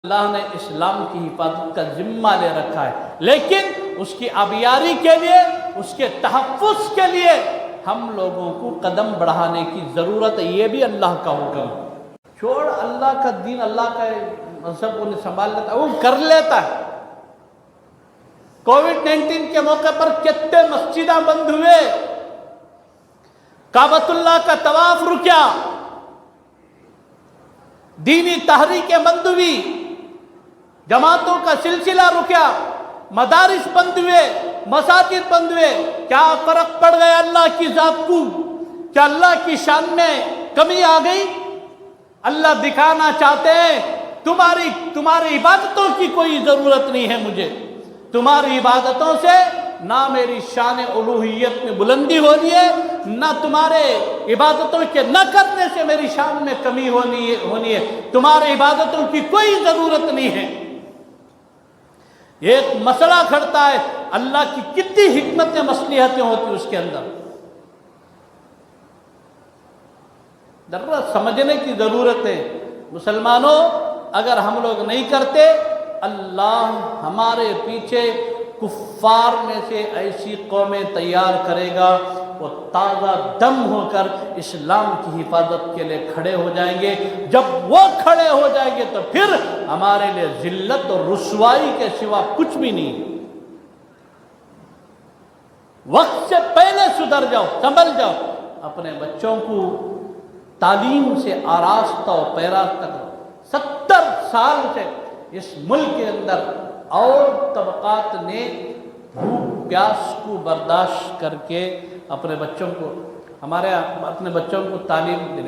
اللہ نے اسلام کی حفاظت کا ذمہ لے رکھا ہے، لیکن اس کی آبیاری کے لیے، اس کے تحفظ کے لیے ہم لوگوں کو قدم بڑھانے کی ضرورت ہے۔ یہ بھی اللہ کا حکم ہے۔ چھوڑ اللہ کا دین، اللہ کا مذہب انہیں سنبھال لیتا ہے، وہ کر لیتا ہے۔ کووڈ-19 کے موقع پر کتنے مسجدیں بند ہوئے، کعبۃ اللہ کا طواف رکیا، دینی تحریکیں بند ہوئی، جماعتوں کا سلسلہ رکیا، مدارس بند ہوئے، مساجد بند ہوئے۔ کیا فرق پڑ گیا اللہ کی ذات کو؟ کیا اللہ کی شان میں کمی آ گئی؟ اللہ دکھانا چاہتے ہیں تمہاری عبادتوں کی کوئی ضرورت نہیں ہے مجھے، تمہاری عبادتوں سے نہ میری شان الوہیت میں بلندی ہو رہی ہے، نہ تمہارے عبادتوں کے نہ کرنے سے میری شان میں کمی ہونی ہے، تمہاری عبادتوں کی کوئی ضرورت نہیں ہے۔ ایک مسئلہ کھڑتا ہے، اللہ کی کتنی حکمتیں مصلحتیں ہوتی اس کے اندر، ذرا سمجھنے کی ضرورت ہے۔ مسلمانوں، اگر ہم لوگ نہیں کرتے، اللہ ہمارے پیچھے کفار میں سے ایسی قومیں تیار کرے گا، وہ تازہ دم ہو کر اسلام کی حفاظت کے لیے کھڑے ہو جائیں گے۔ جب وہ کھڑے ہو جائیں گے تو پھر ہمارے لیے ذلت اور رسوائی کے سوا کچھ بھی نہیں۔ وقت سے پہلے سدھر جاؤ، سنبھل جاؤ، اپنے بچوں کو تعلیم سے آراستہ و پیراستہ کرو۔ 70 سال سے اس ملک کے اندر اور طبقات نے بھوک پیاس کو برداشت کر کے اپنے بچوں کو تعلیم دینے